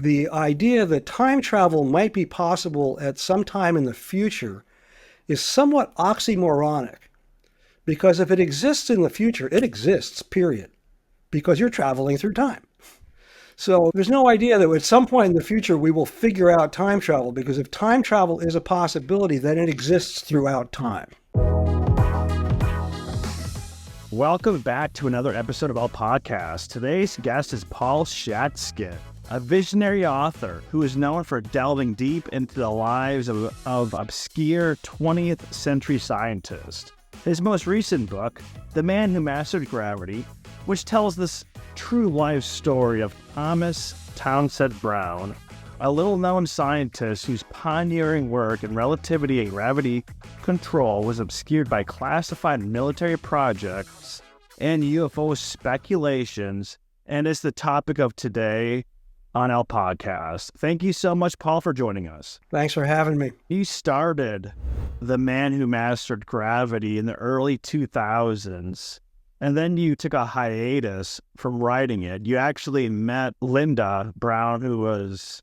the idea that time travel might be possible at some time in the future is somewhat oxymoronic, because if it exists in the future, it exists, period, because you're traveling through time. So there's no idea that at some point in the future we will figure out time travel, because if time travel is a possibility, then it exists throughout time. Welcome back to another episode of our podcast. Today's guest is Paul Schatzkin, a visionary author who is known for delving deep into the lives of obscure 20th century scientists. His most recent book, The Man Who Mastered Gravity, which tells this true life story of Thomas Townsend Brown, a little-known scientist whose pioneering work in relativity and gravity control was obscured by classified military projects and UFO speculations, and is the topic of today on our podcast. Thank you so much, Paul, for joining us. Thanks for having me. You started The Man Who Mastered Gravity in the early 2000s, and then you took a hiatus from writing it. You actually met Linda Brown, who was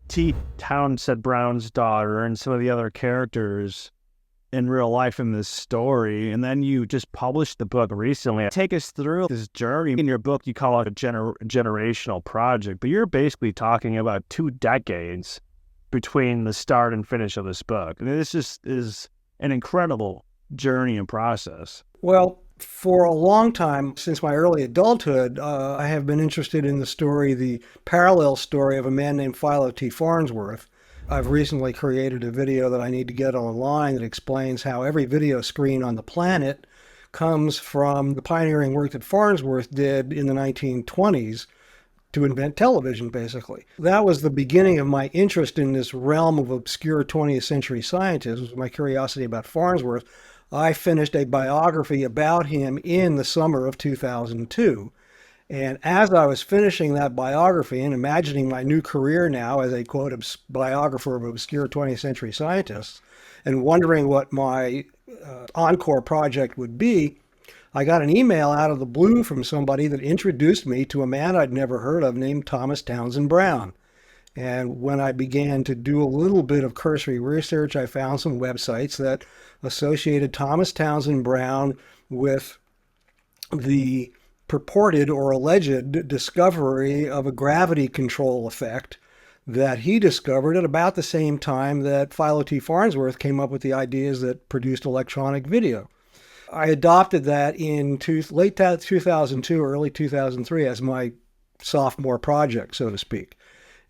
T. Townsend Brown's daughter, and some of the other characters in real life in this story, and then you just published the book recently. Take us through this journey. In your book, you call it a generational project, but you're basically talking about 2 decades between the start and finish of this book. And this just is an incredible journey and process. Well, for a long time, since my early adulthood, I have been interested in the parallel story of a man named Philo T. Farnsworth. I've recently created a video that I need to get online that explains how every video screen on the planet comes from the pioneering work that Farnsworth did in the 1920s to invent television, basically. That was the beginning of my interest in this realm of obscure 20th century scientists, was my curiosity about Farnsworth. I finished a biography about him in the summer of 2002. And as I was finishing that biography and imagining my new career now as a, quote, biographer of obscure 20th century scientists, and wondering what my encore project would be, I got an email out of the blue from somebody that introduced me to a man I'd never heard of named Thomas Townsend Brown. And when I began to do a little bit of cursory research, I found some websites that associated Thomas Townsend Brown with the purported or alleged discovery of a gravity control effect that he discovered at about the same time that Philo T. Farnsworth came up with the ideas that produced electronic video. I adopted that in late 2002, early 2003 as my sophomore project, so to speak.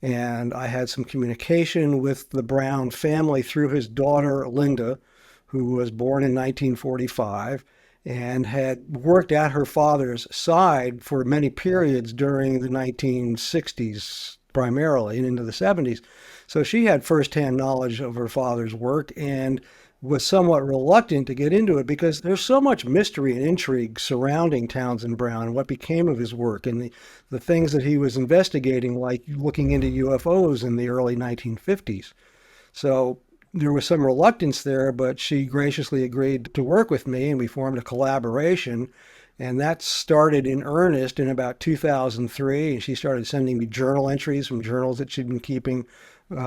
And I had some communication with the Brown family through his daughter, Linda, who was born in 1945 and had worked at her father's side for many periods during the 1960s primarily and into the 70s. So she had firsthand knowledge of her father's work and was somewhat reluctant to get into it because there's so much mystery and intrigue surrounding Townsend Brown and what became of his work and the things that he was investigating, like looking into UFOs in the early 1950s. So there was some reluctance there, but she graciously agreed to work with me, and we formed a collaboration. And that started in earnest in about 2003. And she started sending me journal entries from journals that she'd been keeping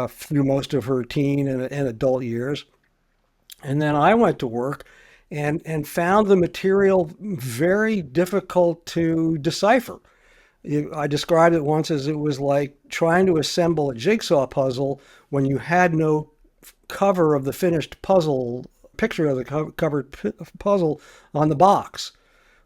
through most of her teen and adult years. And then I went to work and found the material very difficult to decipher. I described it once as it was like trying to assemble a jigsaw puzzle when you had no cover of the finished puzzle, picture of the covered puzzle on the box.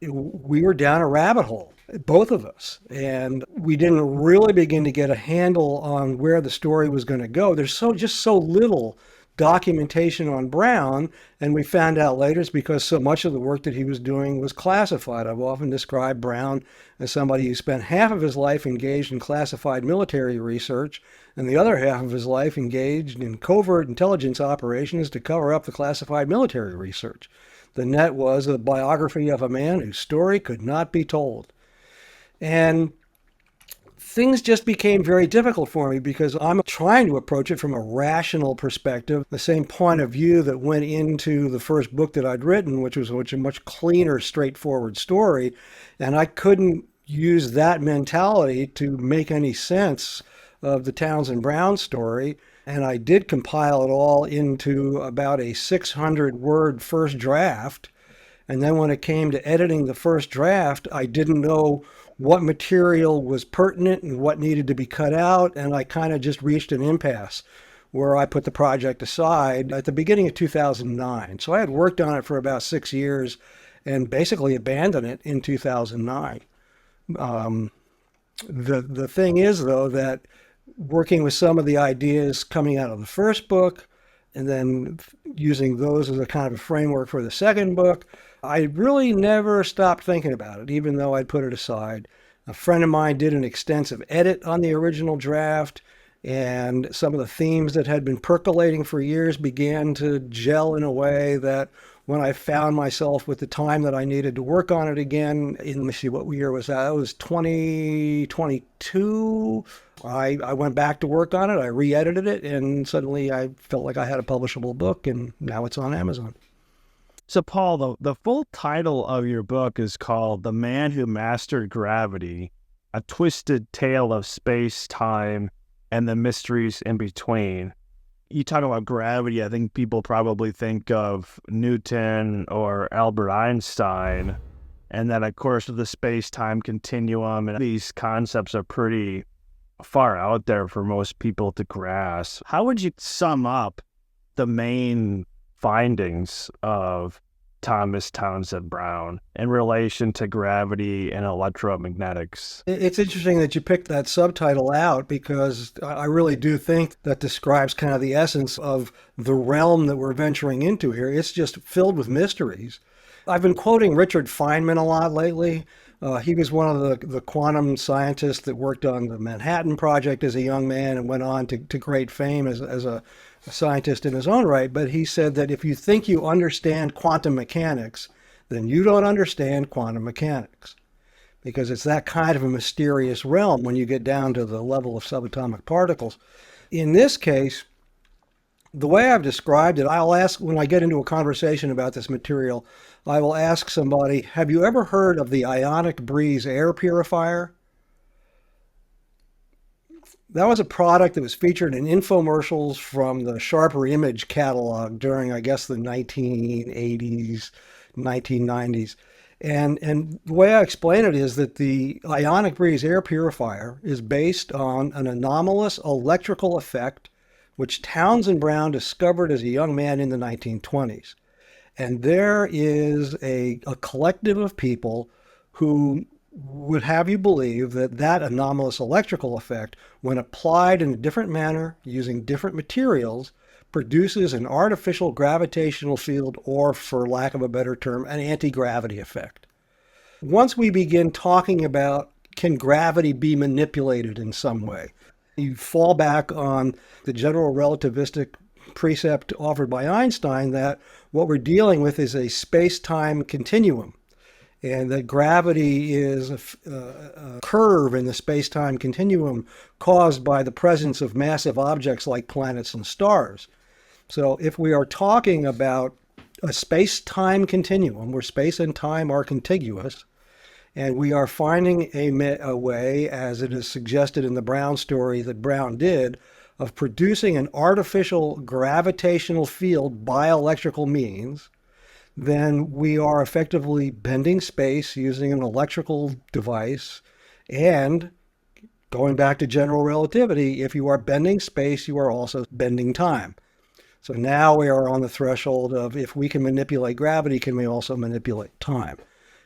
We were down a rabbit hole, both of us, and we didn't really begin to get a handle on where the story was going to go. There's just so little documentation on Brown, and we found out later it's because so much of the work that he was doing was classified. I've often described Brown as somebody who spent half of his life engaged in classified military research and the other half of his life engaged in covert intelligence operations to cover up the classified military research. The net was a biography of a man whose story could not be told. And things just became very difficult for me because I'm trying to approach it from a rational perspective, the same point of view that went into the first book that I'd written, which was a much cleaner, straightforward story. And I couldn't use that mentality to make any sense of the Townsend Brown story, and I did compile it all into about a 600-word first draft. And then when it came to editing the first draft, I didn't know what material was pertinent and what needed to be cut out, and I kind of just reached an impasse where I put the project aside at the beginning of 2009. So I had worked on it for about 6 years and basically abandoned it in 2009. The thing is, though, that working with some of the ideas coming out of the first book and then using those as a kind of a framework for the second book, I really never stopped thinking about it, even though I'd put it aside. A friend of mine did an extensive edit on the original draft, and some of the themes that had been percolating for years began to gel in a way that when I found myself with the time that I needed to work on it again, let me see, what year was that? It was 2022. I went back to work on it. I re-edited it, and suddenly I felt like I had a publishable book, and now it's on Amazon. So, Paul, the full title of your book is called The Man Who Mastered Gravity, A Twisted Tale of Space, Time, and the Mysteries in Between. You talk about gravity, I think people probably think of Newton or Albert Einstein. And then, of course, with the space-time continuum, and these concepts are pretty far out there for most people to grasp. How would you sum up the main findings of Thomas Townsend Brown in relation to gravity and electromagnetics? It's interesting that you picked that subtitle out, because I really do think that describes kind of the essence of the realm that we're venturing into here. It's just filled with mysteries. I've been quoting Richard Feynman a lot lately. He was one of the quantum scientists that worked on the Manhattan Project as a young man and went on to great fame as a scientist in his own right. But he said that if you think you understand quantum mechanics, then you don't understand quantum mechanics, because it's that kind of a mysterious realm when you get down to the level of subatomic particles. In this case, the way I've described it, I'll ask, when I get into a conversation about this material, I will ask somebody, have you ever heard of the ionic breeze air purifier? That was a product that was featured in infomercials from the Sharper Image catalog during, I guess, the 1980s, 1990s. And the way I explain it is that the ionic breeze air purifier is based on an anomalous electrical effect which Townsend Brown discovered as a young man in the 1920s. And there is a collective of people who would have you believe that that anomalous electrical effect, when applied in a different manner using different materials, produces an artificial gravitational field, or, for lack of a better term, an anti-gravity effect. Once we begin talking about, can gravity be manipulated in some way, you fall back on the general relativistic precept offered by Einstein that what we're dealing with is a space-time continuum, and that gravity is a curve in the space-time continuum caused by the presence of massive objects like planets and stars. So if we are talking about a space-time continuum where space and time are contiguous, and we are finding a way, as it is suggested in the Brown story that Brown did, of producing an artificial gravitational field by electrical means, then we are effectively bending space using an electrical device. And going back to general relativity, if you are bending space, you are also bending time. So now we are on the threshold of, if we can manipulate gravity, can we also manipulate time?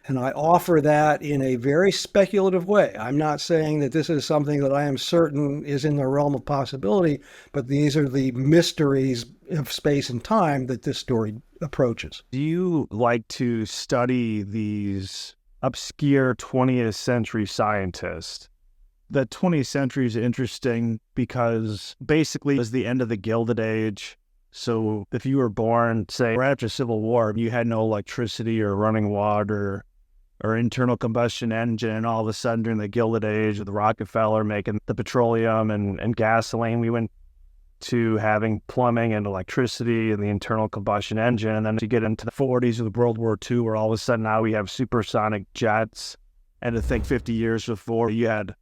And I offer that in a very speculative way. I'm not saying that this is something that I am certain is in the realm of possibility, but these are the mysteries of space and time that this story approaches. Do you like to study these obscure 20th century scientists? The 20th century is interesting because basically it was the end of the Gilded Age. So if you were born, say, right after the Civil War, you had no electricity or running water or internal combustion engine, and all of a sudden during the Gilded Age with Rockefeller making the petroleum and gasoline, we went to having plumbing and electricity and the internal combustion engine. And then you get into the 40s with World War II, where all of a sudden now we have supersonic jets. And to think 50 years before, you had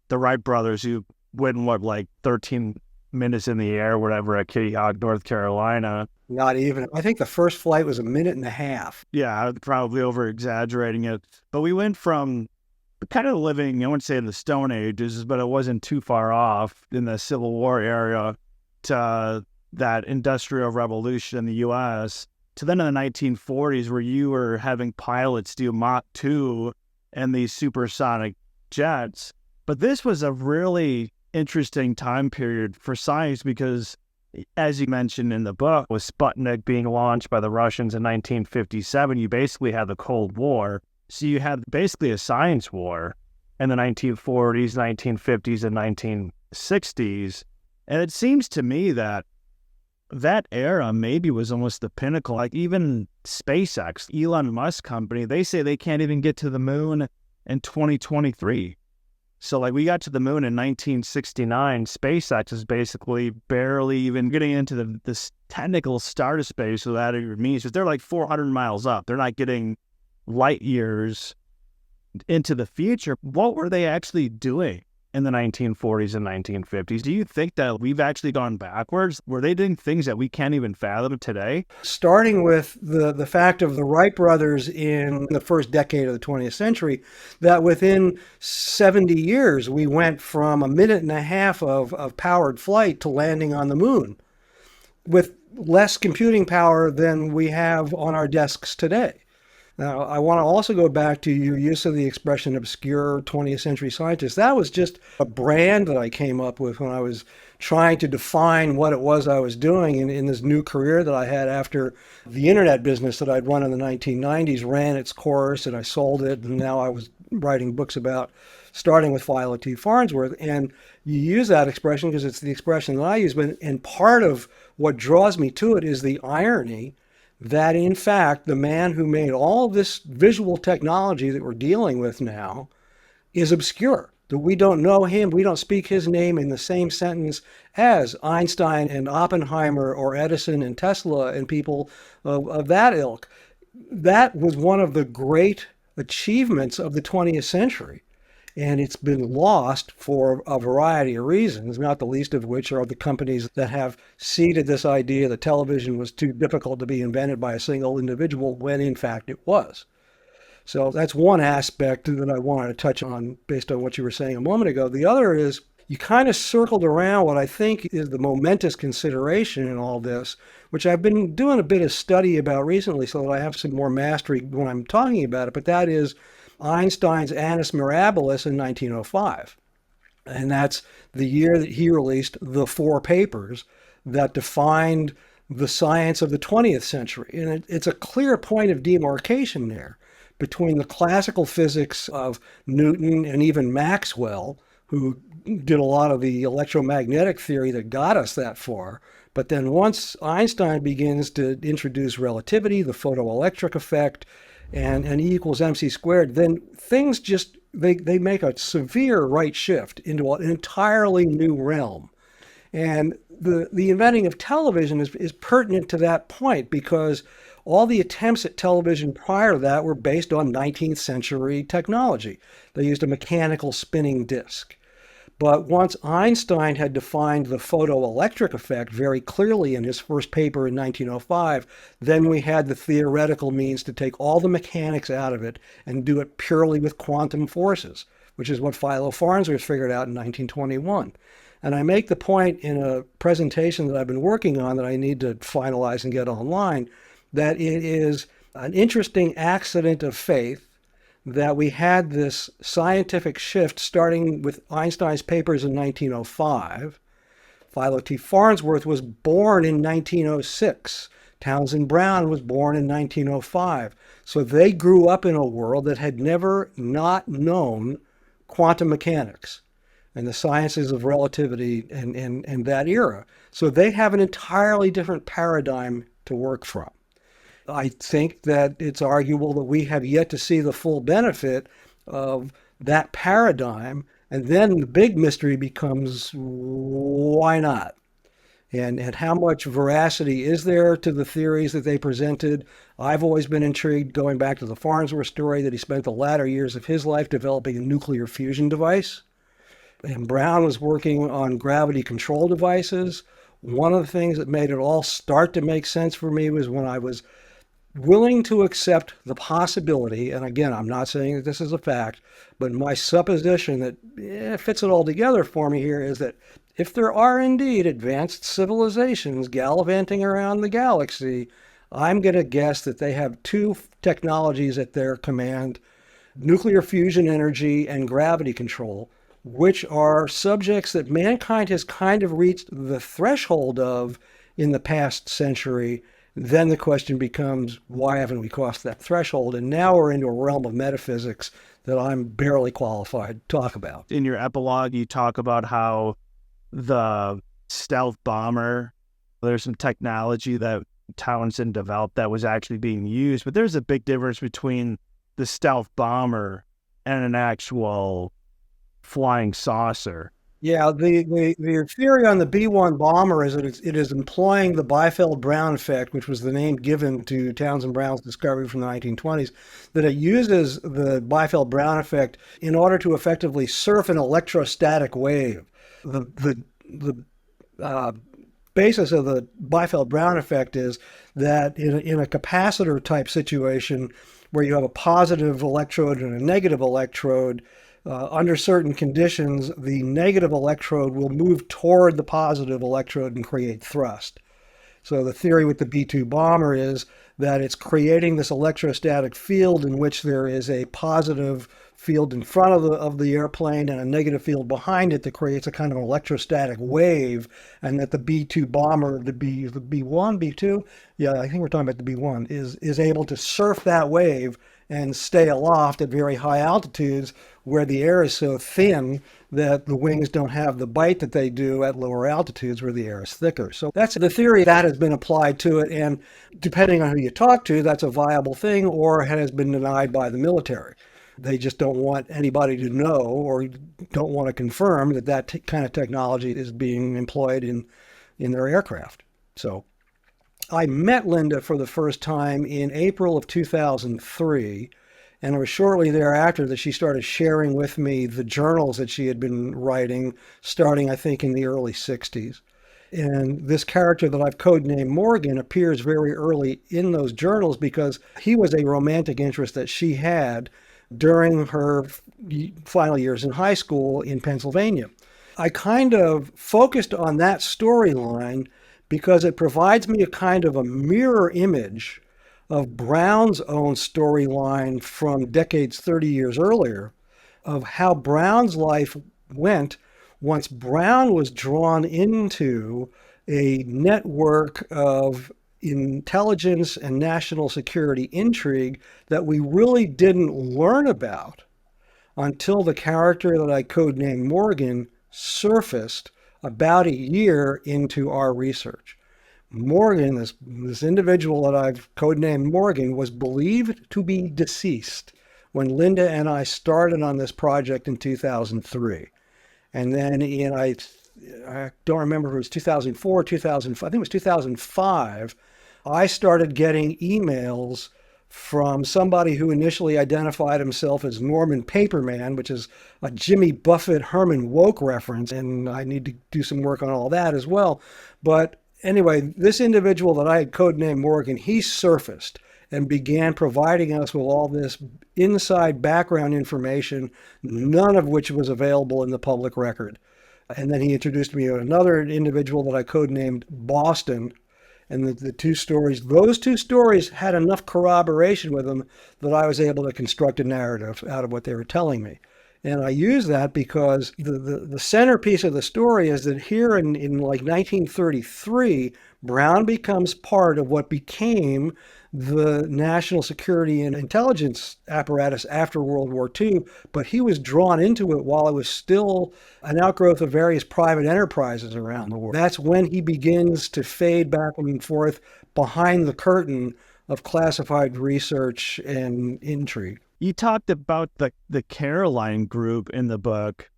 the Wright brothers who went, what, like 13 minutes in the air, whatever, at Kitty Hawk, North Carolina. Not even. I think the first flight was a minute and a half. Yeah, I'm probably over exaggerating it. But we went from kind of living, I wouldn't say in the Stone Ages, but it wasn't too far off in the Civil War era, to that Industrial Revolution in the U.S., to then in the 1940s, where you were having pilots do Mach 2 and these supersonic jets. But this was a really interesting time period for science because, as you mentioned in the book, with Sputnik being launched by the Russians in 1957, you basically had the Cold War. So you had basically a science war in the 1940s, 1950s, and 1960s. And it seems to me that that era maybe was almost the pinnacle. Like even SpaceX, Elon Musk company, they say they can't even get to the moon in 2023. So like we got to the moon in 1969. SpaceX is basically barely even getting into this technical start of space. So that it means that they're like 400 miles up. They're not getting light years into the future. What were they actually doing in the 1940s and 1950s? Do you think that we've actually gone backwards? Were they doing things that we can't even fathom today? Starting with the fact of the Wright brothers in the first decade of the 20th century, that within 70 years, we went from a minute and a half of powered flight to landing on the moon with less computing power than we have on our desks today. Now, I want to also go back to your use of the expression obscure 20th century scientist. That was just a brand that I came up with when I was trying to define what it was I was doing in this new career that I had after the internet business that I'd run in the 1990s ran its course and I sold it. And now I was writing books about starting with Philo T. Farnsworth. And you use that expression because it's the expression that I use. And part of what draws me to it is the irony that, in fact, the man who made all of this visual technology that we're dealing with now is obscure, that we don't know him, we don't speak his name in the same sentence as Einstein and Oppenheimer or Edison and Tesla and people of that ilk. That was one of the great achievements of the 20th century. And it's been lost for a variety of reasons, not the least of which are the companies that have seeded this idea that television was too difficult to be invented by a single individual, when in fact it was. So that's one aspect that I wanted to touch on based on what you were saying a moment ago. The other is you kind of circled around what I think is the momentous consideration in all this, which I've been doing a bit of study about recently so that I have some more mastery when I'm talking about it, but that is Einstein's Annus Mirabilis in 1905. And that's the year that he released the 4 papers that defined the science of the 20th century. And it's a clear point of demarcation there between the classical physics of Newton and even Maxwell, who did a lot of the electromagnetic theory that got us that far. But then once Einstein begins to introduce relativity, the photoelectric effect, and E equals mc squared, then things just, they make a severe right shift into an entirely new realm. And the inventing of television is pertinent to that point because all the attempts at television prior to that were based on 19th century technology. They used a mechanical spinning disc. But once Einstein had defined the photoelectric effect very clearly in his first paper in 1905, then we had the theoretical means to take all the mechanics out of it and do it purely with quantum forces, which is what Philo Farnsworth figured out in 1921. And I make the point in a presentation that I've been working on that I need to finalize and get online, that it is an interesting accident of faith that we had this scientific shift starting with Einstein's papers in 1905. Philo T. Farnsworth was born in 1906. Townsend Brown was born in 1905. So they grew up in a world that had never not known quantum mechanics and the sciences of relativity and that era. So they have an entirely different paradigm to work from. I think that it's arguable that we have yet to see the full benefit of that paradigm. And then the big mystery becomes, why not? And how much veracity is there to the theories that they presented? I've always been intrigued, going back to the Farnsworth story, that he spent the latter years of his life developing a nuclear fusion device. And Brown was working on gravity control devices. One of the things that made it all start to make sense for me was when I was willing to accept the possibility, and again, I'm not saying that this is a fact, but my supposition that fits it all together for me here is that if there are indeed advanced civilizations gallivanting around the galaxy, I'm going to guess that they have two technologies at their command: nuclear fusion energy and gravity control, which are subjects that mankind has kind of reached the threshold of in the past century. Then the question becomes, why haven't we crossed that threshold? And now we're into a realm of metaphysics that I'm barely qualified to talk about. In your epilogue, you talk about how the stealth bomber, there's some technology that Townsend developed that was actually being used, but there's a big difference between the stealth bomber and an actual flying saucer. Yeah, the theory on the B-1 bomber is that it is employing the Biefeld Brown effect, which was the name given to Townsend Brown's discovery from the 1920s, that it uses the Biefeld Brown effect in order to effectively surf an electrostatic wave. The basis of the Biefeld Brown effect is that in a capacitor type situation where you have a positive electrode and a negative electrode, under certain conditions, the negative electrode will move toward the positive electrode and create thrust. So the theory with the B-2 bomber is that it's creating this electrostatic field in which there is a positive field in front of the airplane and a negative field behind it that creates a kind of electrostatic wave, and that the B-2 bomber, the B-1, B-2, yeah, I think we're talking about the B-1, is able to surf that wave and stay aloft at very high altitudes where the air is so thin that the wings don't have the bite that they do at lower altitudes where the air is thicker. So that's the theory that has been applied to it, and depending on who you talk to, that's a viable thing, or it has been denied by the military. They just don't want anybody to know or don't want to confirm that that kind of technology is being employed in their aircraft. So I met Linda for the first time in April of 2003, and it was shortly thereafter that she started sharing with me the journals that she had been writing, starting, I think, in the early 60s. And this character that I've codenamed Morgan appears very early in those journals because he was a romantic interest that she had during her final years in high school in Pennsylvania. I kind of focused on that storyline because it provides me a kind of a mirror image of Brown's own storyline from decades 30 years earlier, of how Brown's life went once Brown was drawn into a network of intelligence and national security intrigue that we really didn't learn about until the character that I codenamed Morgan surfaced about a year into our research. Morgan, this individual that I've codenamed Morgan, was believed to be deceased when Linda and I started on this project in 2003. And then I don't remember if it was 2004, 2005, I think it was 2005, I started getting emails from somebody who initially identified himself as Norman Paperman, which is a Jimmy Buffett, Herman Woke reference, and I need to do some work on all that as well. But anyway, this individual that I had codenamed Morgan, he surfaced and began providing us with all this inside background information, none of which was available in the public record. And then he introduced me to another individual that I codenamed Boston. And the two stories, those two stories had enough corroboration with them that I was able to construct a narrative out of what they were telling me. And I use that because the centerpiece of the story is that here in like 1933, Brown becomes part of what became the national security and intelligence apparatus after World War II, but he was drawn into it while it was still an outgrowth of various private enterprises around the world. That's when he begins to fade back and forth behind the curtain of classified research and intrigue. You talked about the Caroline group in the book.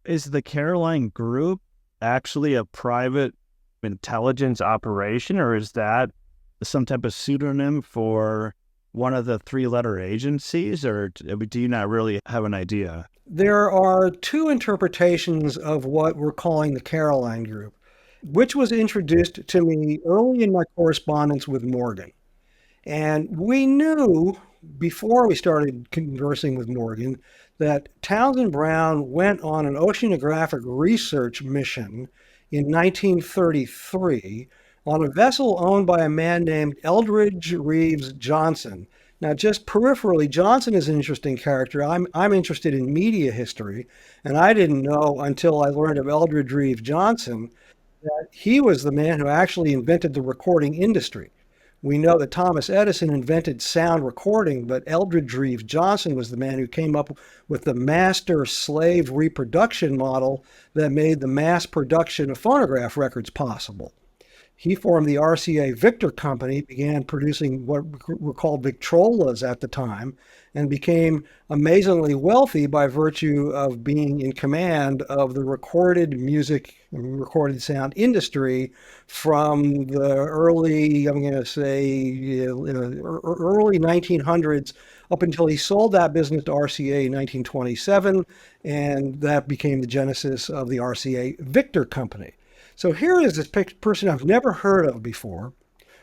Is the Caroline group actually a private intelligence operation, or is that some type of pseudonym for one of the three-letter agencies, or do you not really have an idea? There are two interpretations of what we're calling the Caroline Group, which was introduced to me early in my correspondence with Morgan. And we knew before we started conversing with Morgan that Townsend Brown went on an oceanographic research mission in 1933 on a vessel owned by a man named Eldridge Reeves Johnson. Now, just peripherally, Johnson is an interesting character. I'm interested in media history, and I didn't know until I learned of Eldridge Reeves Johnson that he was the man who actually invented the recording industry. We know that Thomas Edison invented sound recording, but Eldridge Reeves Johnson was the man who came up with the master-slave reproduction model that made the mass production of phonograph records possible. He formed the RCA Victor Company, began producing what were called Victrolas at the time, and became amazingly wealthy by virtue of being in command of the recorded music and recorded sound industry from the early, I'm going to say, early 1900s up until he sold that business to RCA in 1927, and that became the genesis of the RCA Victor Company. So here is this person I've never heard of before,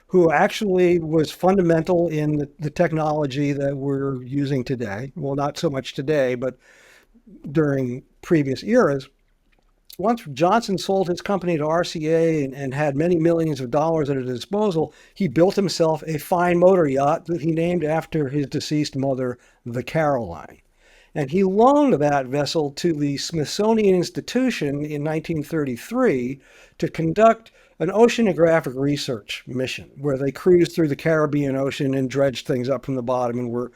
who actually was fundamental in the technology that we're using today. Well, not so much today, but during previous eras. Once Johnson sold his company to RCA and had many millions of dollars at his disposal, he built himself a fine motor yacht that he named after his deceased mother, the Caroline. And he loaned that vessel to the Smithsonian Institution in 1933 to conduct an oceanographic research mission where they cruised through the Caribbean Ocean and dredged things up from the bottom and were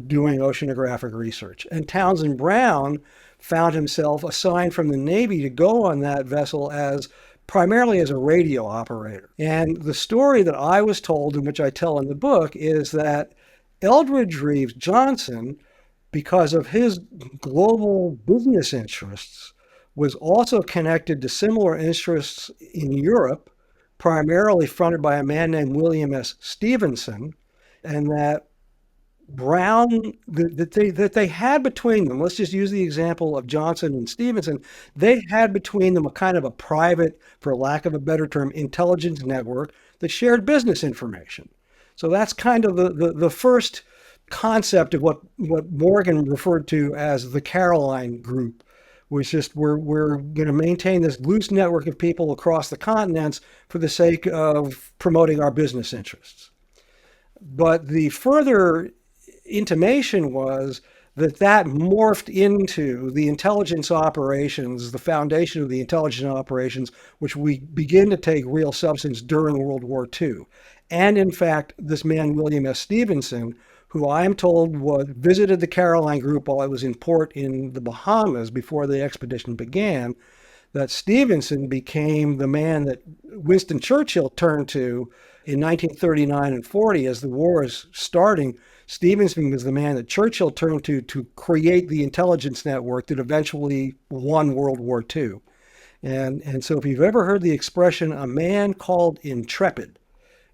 doing oceanographic research. And Townsend Brown found himself assigned from the Navy to go on that vessel primarily as a radio operator. And the story that I was told, and which I tell in the book, is that Eldridge Reeves Johnson, because of his global business interests, was also connected to similar interests in Europe, primarily fronted by a man named William S. Stevenson, and that Brown, that they had between them, let's just use the example of Johnson and Stevenson, they had between them a kind of a private, for lack of a better term, intelligence network that shared business information. So that's kind of the first concept of what Morgan referred to as the Caroline Group, which just we're going to maintain this loose network of people across the continents for the sake of promoting our business interests. But the further intimation was that morphed into the intelligence operations, the foundation of the intelligence operations, which we begin to take real substance during World War II. And in fact, this man, William S. Stevenson, who I am told visited the Caroline Group while I was in port in the Bahamas before the expedition began, that Stevenson became the man that Winston Churchill turned to in 1939 and 40 as the war is starting. Stevenson was the man that Churchill turned to create the intelligence network that eventually won World War II. And so if you've ever heard the expression, a man called Intrepid,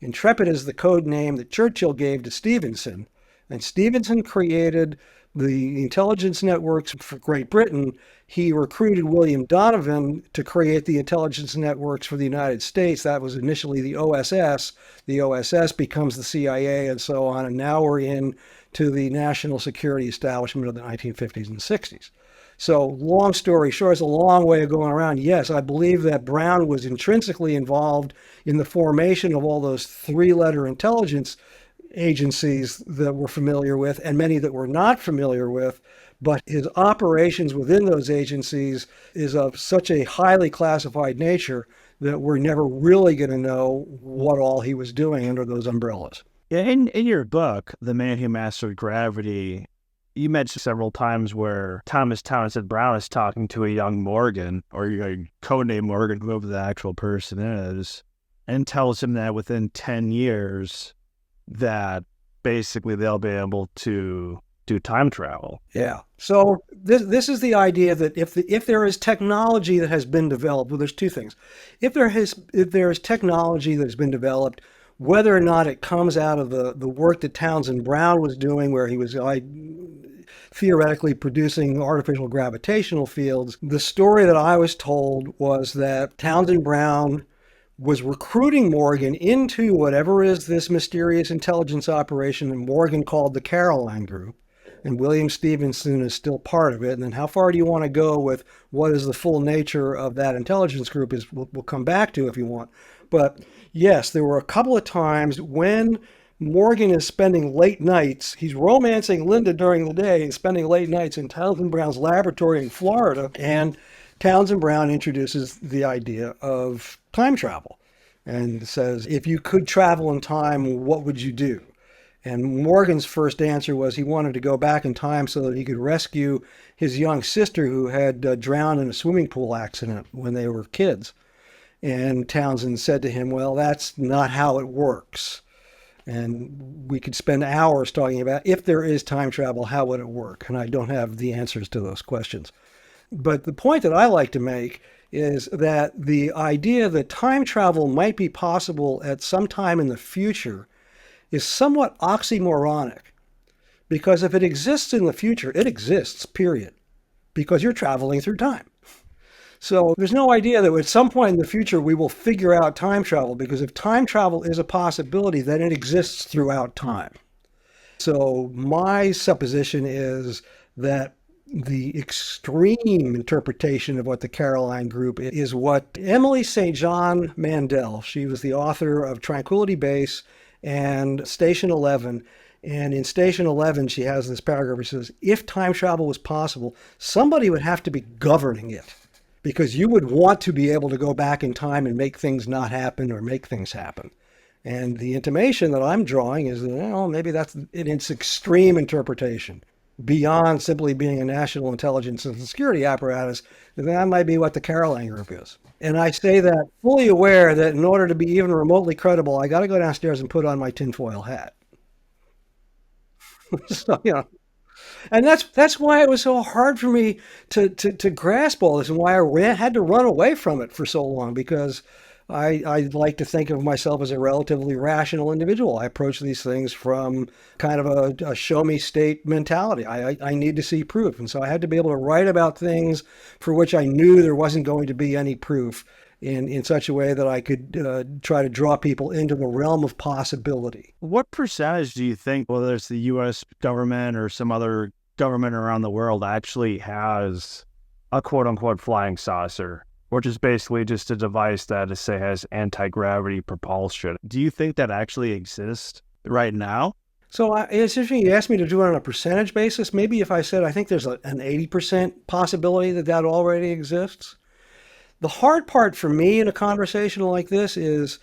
Intrepid is the code name that Churchill gave to Stevenson. And Stevenson created the intelligence networks for Great Britain. He recruited William Donovan to create the intelligence networks for the United States. That was initially the OSS. The OSS becomes the CIA and so on. And now we're in to the national security establishment of the 1950s and 60s. So long story short, it's a long way of going around. Yes, I believe that Brown was intrinsically involved in the formation of all those three-letter intelligence agencies that we're familiar with and many that we're not familiar with, but his operations within those agencies is of such a highly classified nature that we're never really going to know what all he was doing under those umbrellas. In your book, The Man Who Mastered Gravity, you mentioned several times where Thomas Townsend Brown is talking to a young Morgan, or a codename Morgan, whoever the actual person is, and tells him that within 10 years, that basically they'll be able to do time travel. Yeah. So this is the idea that if there is technology that has been developed, well, there's two things. If there is technology that has been developed Whether or not it comes out of the work that Townsend Brown was doing, where he was theoretically producing artificial gravitational fields, the story that I was told was that Townsend Brown was recruiting Morgan into whatever is this mysterious intelligence operation that Morgan called the Caroline Group. And William Stevenson is still part of it. And then how far do you want to go with what is the full nature of that intelligence group is we'll come back to if you want. But yes, there were a couple of times when Morgan is spending late nights. He's romancing Linda during the day and spending late nights in Townsend Brown's laboratory in Florida. And Townsend Brown introduces the idea of time travel and says, if you could travel in time, what would you do? And Morgan's first answer was he wanted to go back in time so that he could rescue his young sister who had drowned in a swimming pool accident when they were kids. And Townsend said to him, well, that's not how it works. And we could spend hours talking about if there is time travel, how would it work? And I don't have the answers to those questions. But the point that I like to make is that the idea that time travel might be possible at some time in the future is somewhat oxymoronic, because if it exists in the future, it exists, period, because you're traveling through time. So there's no idea that at some point in the future we will figure out time travel, because if time travel is a possibility, then it exists throughout time. So my supposition is that the extreme interpretation of what the Caroline Group is what Emily St. John Mandel, she was the author of Tranquility Base and Station 11. And in Station 11, she has this paragraph which says, if time travel was possible, somebody would have to be governing it, because you would want to be able to go back in time and make things not happen or make things happen. And the intimation that I'm drawing is that, well, maybe that's in its extreme interpretation, beyond simply being a national intelligence and security apparatus. That might be what the Caroline Group is. And I say that fully aware that in order to be even remotely credible, I got to go downstairs and put on my tinfoil hat. So, and that's why it was so hard for me to grasp all this, and why I had to run away from it for so long, because I like to think of myself as a relatively rational individual. I approach these things from kind of a show me state mentality. I need to see proof. And so I had to be able to write about things for which I knew there wasn't going to be any proof in such a way that I could try to draw people into the realm of possibility. What percentage do you think, whether it's the U.S. government or some other government around the world, actually has a quote-unquote flying saucer, which is basically just a device that, say, has anti-gravity propulsion? Do you think that actually exists right now? So it's interesting you asked me to do it on a percentage basis. Maybe if I said I think there's an 80% possibility that already exists. The hard part for me in a conversation like this is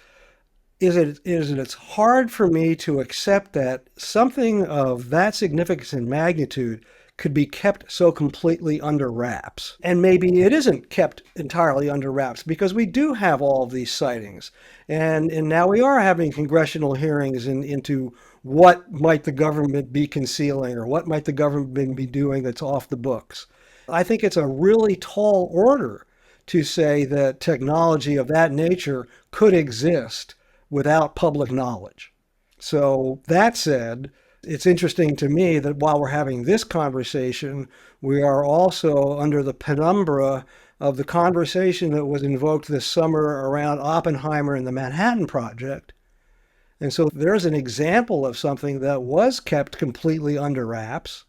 that it's hard for me to accept that something of that significance and magnitude could be kept so completely under wraps. And maybe it isn't kept entirely under wraps, because we do have all of these sightings. And now we are having congressional hearings into what might the government be concealing, or what might the government be doing that's off the books. I think it's a really tall order to say that technology of that nature could exist without public knowledge. So that said, it's interesting to me that while we're having this conversation, we are also under the penumbra of the conversation that was invoked this summer around Oppenheimer and the Manhattan Project. And so there's an example of something that was kept completely under wraps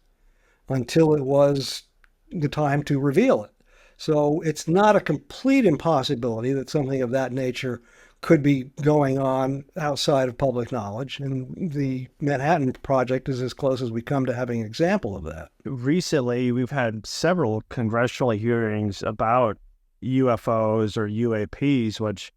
until it was the time to reveal it. So it's not a complete impossibility that something of that nature could be going on outside of public knowledge. And the Manhattan Project is as close as we come to having an example of that. Recently, we've had several congressional hearings about UFOs or UAPs, which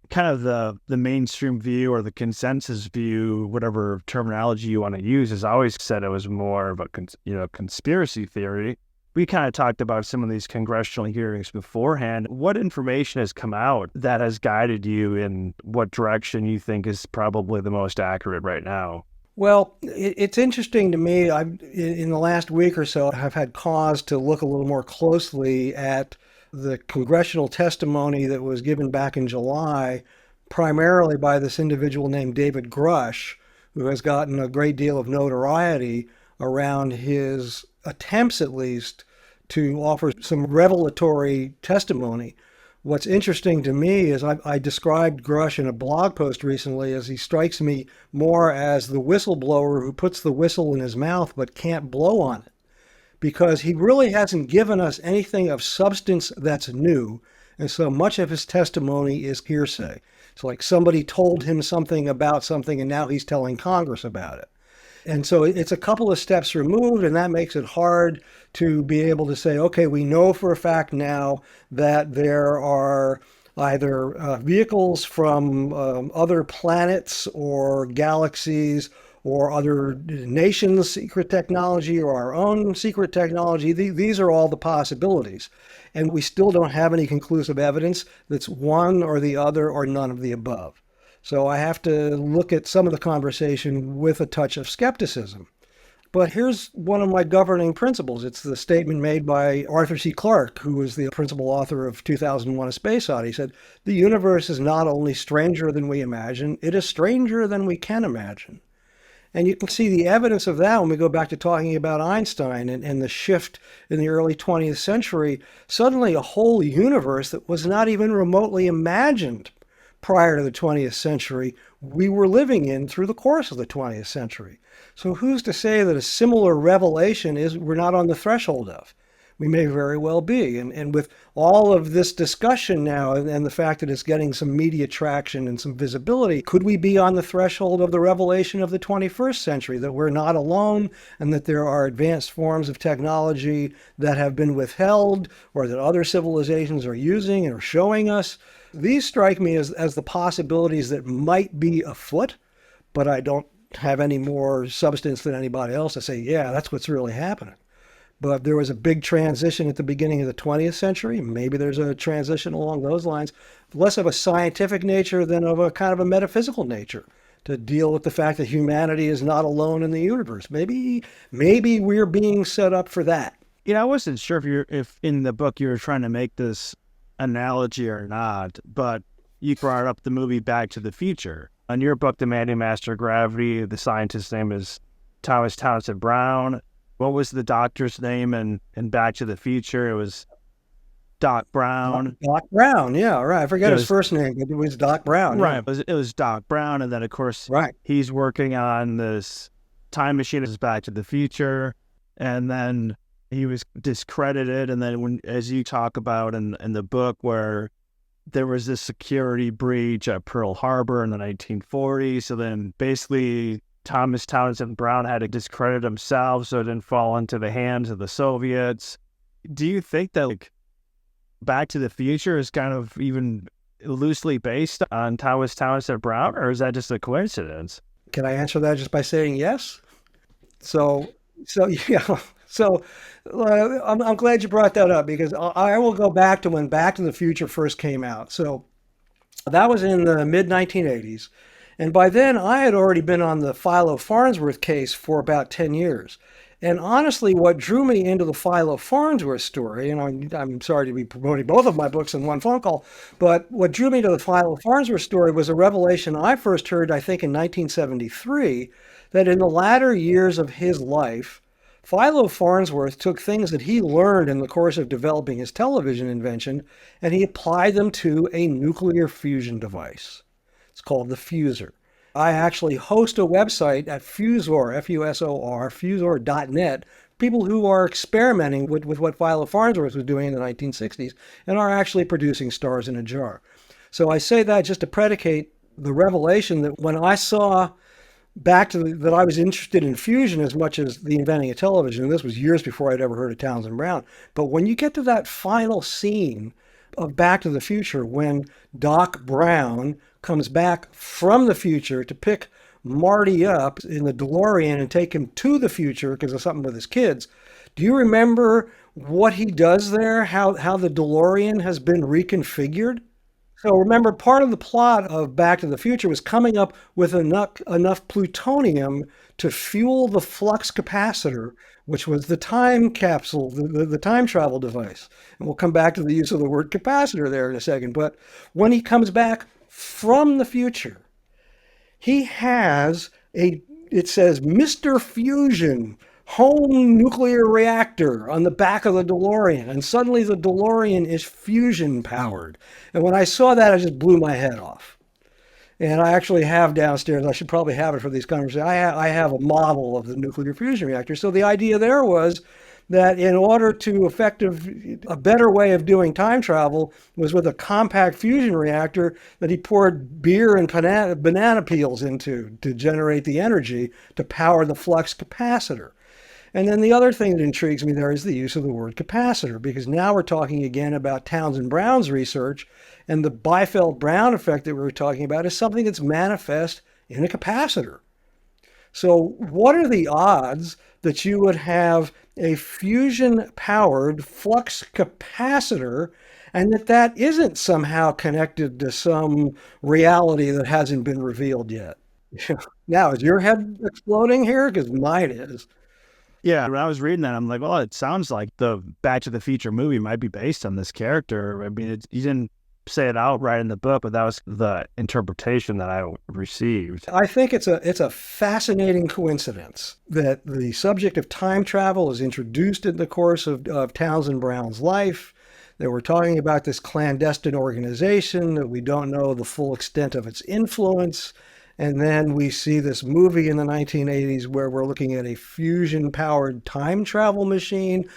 kind of the mainstream view or the consensus view, whatever terminology you want to use, has always said it was more of a conspiracy theory. We kind of talked about some of these congressional hearings beforehand. What information has come out that has guided you in what direction you think is probably the most accurate right now? Well, it's interesting to me. In the last week or so, I've had cause to look a little more closely at the congressional testimony that was given back in July primarily by this individual named David Grush, who has gotten a great deal of notoriety around his attempts, at least, to offer some revelatory testimony. What's interesting to me is I described Grush in a blog post recently as he strikes me more as the whistleblower who puts the whistle in his mouth but can't blow on it, because he really hasn't given us anything of substance that's new. And so much of his testimony is hearsay. It's like somebody told him something about something and now he's telling Congress about it. And so it's a couple of steps removed, and that makes it hard to be able to say, okay, we know for a fact now that there are either vehicles from other planets or galaxies or other nations' secret technology or our own secret technology. These are all the possibilities. And we still don't have any conclusive evidence that's one or the other or none of the above. So I have to look at some of the conversation with a touch of skepticism. But here's one of my governing principles. It's the statement made by Arthur C. Clarke, who was the principal author of 2001: A Space Odyssey. He said, "The universe is not only stranger than we imagine, it is stranger than we can imagine." And you can see the evidence of that when we go back to talking about Einstein and the shift in the early 20th century. Suddenly a whole universe that was not even remotely imagined prior to the 20th century, we were living in through the course of the 20th century. So who's to say that a similar revelation is we're not on the threshold of? We may very well be. And with all of this discussion now and the fact that it's getting some media traction and some visibility, could we be on the threshold of the revelation of the 21st century, that we're not alone and that there are advanced forms of technology that have been withheld or that other civilizations are using and are showing us? These strike me as the possibilities that might be afoot, but I don't have any more substance than anybody else to say, yeah, that's what's really happening. But there was a big transition at the beginning of the 20th century. Maybe there's a transition along those lines, less of a scientific nature than of a kind of a metaphysical nature, to deal with the fact that humanity is not alone in the universe. Maybe we're being set up for that. I wasn't sure if in the book you were trying to make this analogy or not, but you brought up the movie Back to the Future. In your book, The Man Who Mastered Gravity, the scientist's name is Thomas Townsend Brown. What was the doctor's name in Back to the Future? It was Doc Brown. Doc Brown, yeah, right. I forget his first name, but it was Doc Brown. Right, yeah. it was Doc Brown, and then, of course, right. He's working on this time machine as Back to the Future, and then he was discredited, and then as you talk about in the book, where there was this security breach at Pearl Harbor in the 1940s, so then basically Thomas Townsend Brown had to discredit himself so it didn't fall into the hands of the Soviets. Do you think that Back to the Future is kind of even loosely based on Thomas Townsend Brown, or is that just a coincidence? Can I answer that just by saying yes? So yeah. So I'm glad you brought that up, because I will go back to when Back to the Future first came out. So that was in the mid-1980s. And by then, I had already been on the Philo Farnsworth case for about 10 years. And honestly, what drew me into the Philo Farnsworth story, and I'm sorry to be promoting both of my books in one phone call, but what drew me to the Philo Farnsworth story was a revelation I first heard, I think, in 1973, that in the latter years of his life, Philo Farnsworth took things that he learned in the course of developing his television invention, and he applied them to a nuclear fusion device. It's called the Fuser. I actually host a website at Fusor, F-U-S-O-R, Fusor.net, people who are experimenting with what Philo Farnsworth was doing in the 1960s and are actually producing stars in a jar. So I say that just to predicate the revelation that when I saw that I was interested in fusion as much as the inventing of television, and this was years before I'd ever heard of Townsend Brown. But when you get to that final scene of Back to the Future, when Doc Brown comes back from the future to pick Marty up in the DeLorean and take him to the future because of something with his kids, do you remember what he does there? How the DeLorean has been reconfigured? So remember, part of the plot of Back to the Future was coming up with enough plutonium to fuel the flux capacitor, which was the time capsule, the time travel device. And we'll come back to the use of the word capacitor there in a second. But when he comes back from the future. He has it says Mr. Fusion, home nuclear reactor on the back of the DeLorean. And suddenly the DeLorean is fusion powered. And when I saw that, I just blew my head off. And I actually have downstairs, I should probably have it for these conversations. I have a model of the nuclear fusion reactor. So the idea there was that in order to a better way of doing time travel was with a compact fusion reactor that he poured beer and banana peels into to generate the energy to power the flux capacitor. And then the other thing that intrigues me there is the use of the word capacitor, because now we're talking again about Townsend Brown's research, and the Biefeld Brown effect that we were talking about is something that's manifest in a capacitor. So what are the odds that you would have a fusion-powered flux capacitor and that isn't somehow connected to some reality that hasn't been revealed yet? Now, is your head exploding here? Because mine is. Yeah, when I was reading that, I'm like, well, it sounds like the Back to the Future movie might be based on this character. I mean, you didn't say it outright in the book, but that was the interpretation that I received. I think it's a fascinating coincidence that the subject of time travel is introduced in the course of Townsend Brown's life, that we're talking about this clandestine organization, that we don't know the full extent of its influence. And then we see this movie in the 1980s where we're looking at a fusion-powered time travel machine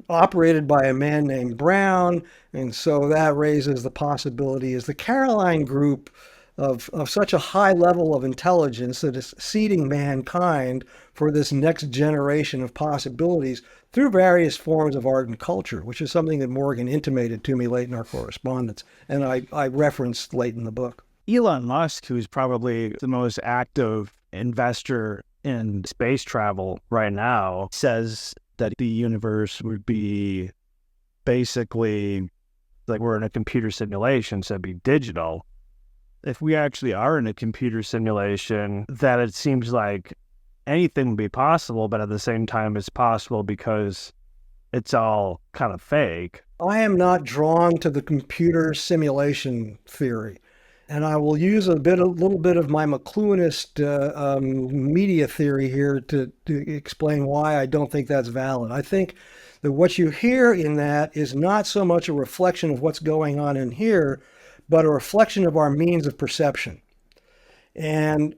operated by a man named Brown. And so that raises the possibility, is the Caroline group of such a high level of intelligence that is seeding mankind for this next generation of possibilities through various forms of art and culture, which is something that Morgan intimated to me late in our correspondence, and I referenced late in the book. Elon Musk, who's probably the most active investor in space travel right now, says that the universe would be basically like we're in a computer simulation, so it'd be digital. If we actually are in a computer simulation, that it seems like anything would be possible, but at the same time it's possible because it's all kind of fake. I am not drawn to the computer simulation theory. And I will use a little bit of my McLuhanist media theory here to explain why I don't think that's valid. I think that what you hear in that is not so much a reflection of what's going on in here, but a reflection of our means of perception. And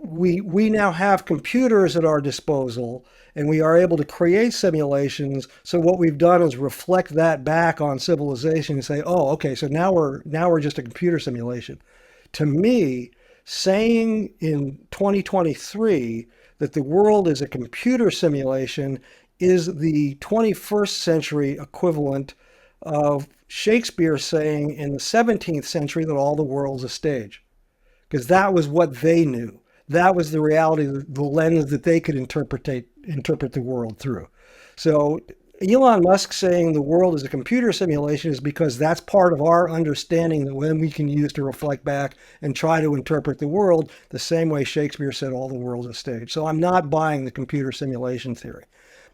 we now have computers at our disposal, and we are able to create simulations. So what we've done is reflect that back on civilization and say, oh, okay, so now we're just a computer simulation. To me, saying in 2023 that the world is a computer simulation is the 21st century equivalent of Shakespeare saying in the 17th century that all the world's a stage, because that was what they knew. That was the reality, the lens that they could interpret the world through. So Elon Musk saying the world is a computer simulation is because that's part of our understanding that when we can use to reflect back and try to interpret the world the same way Shakespeare said all the world's a stage. So I'm not buying the computer simulation theory.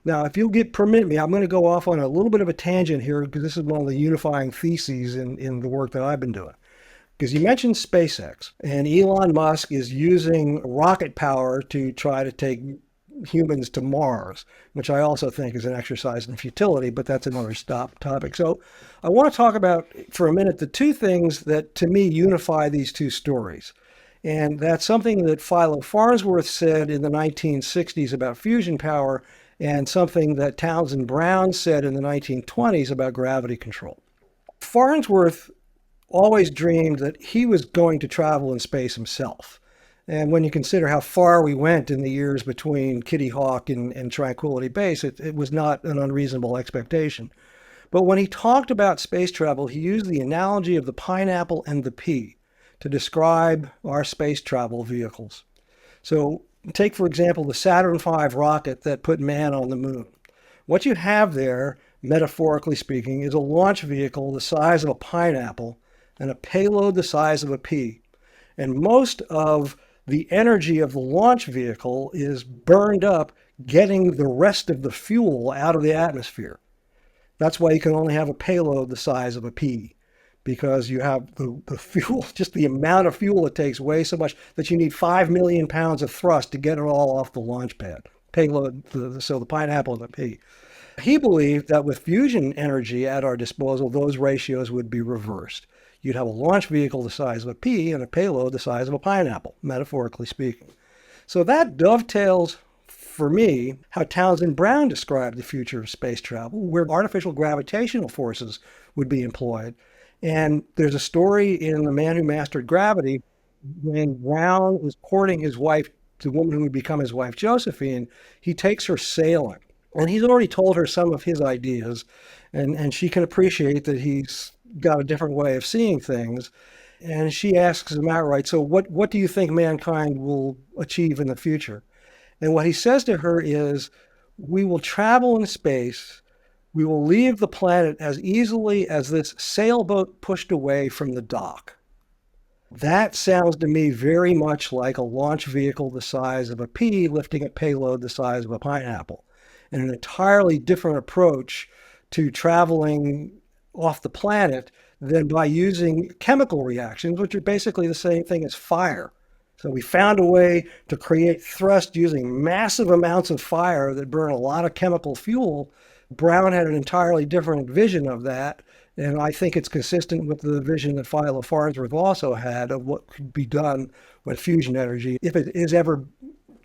Now, if you'll permit me, I'm going to go off on a little bit of a tangent here because this is one of the unifying theses in the work that I've been doing. Because you mentioned SpaceX, and Elon Musk is using rocket power to try to take humans to Mars, which I also think is an exercise in futility, but that's another topic. So I want to talk about, for a minute, the two things that, to me, unify these two stories. And that's something that Philo Farnsworth said in the 1960s about fusion power, and something that Townsend Brown said in the 1920s about gravity control. Farnsworth always dreamed that he was going to travel in space himself. And when you consider how far we went in the years between Kitty Hawk and Tranquility Base, it was not an unreasonable expectation. But when he talked about space travel, he used the analogy of the pineapple and the pea to describe our space travel vehicles. So take, for example, the Saturn V rocket that put man on the moon. What you have there, metaphorically speaking, is a launch vehicle the size of a pineapple and a payload the size of a pea. And most of the energy of the launch vehicle is burned up getting the rest of the fuel out of the atmosphere. That's why you can only have a payload the size of a pea, because you have the fuel, just the amount of fuel it takes weighs so much that you need 5 million pounds of thrust to get it all off the launch pad. Payload, so the pineapple and the pea. He believed that with fusion energy at our disposal, those ratios would be reversed. You'd have a launch vehicle the size of a pea and a payload the size of a pineapple, metaphorically speaking. So that dovetails, for me, how Townsend Brown described the future of space travel, where artificial gravitational forces would be employed. And there's a story in The Man Who Mastered Gravity when Brown is courting his wife, the woman who would become his wife, Josephine. He takes her sailing. And he's already told her some of his ideas, and she can appreciate that he's got a different way of seeing things. And she asks him outright, so what do you think mankind will achieve in the future? And what he says to her is, we will travel in space. We will leave the planet as easily as this sailboat pushed away from the dock. That sounds to me very much like a launch vehicle the size of a pea lifting a payload the size of a pineapple, and an entirely different approach to traveling off the planet than by using chemical reactions, which are basically the same thing as fire. So we found a way to create thrust using massive amounts of fire that burn a lot of chemical fuel. Brown had an entirely different vision of that, and I think it's consistent with the vision that Philo Farnsworth also had of what could be done with fusion energy, if it is ever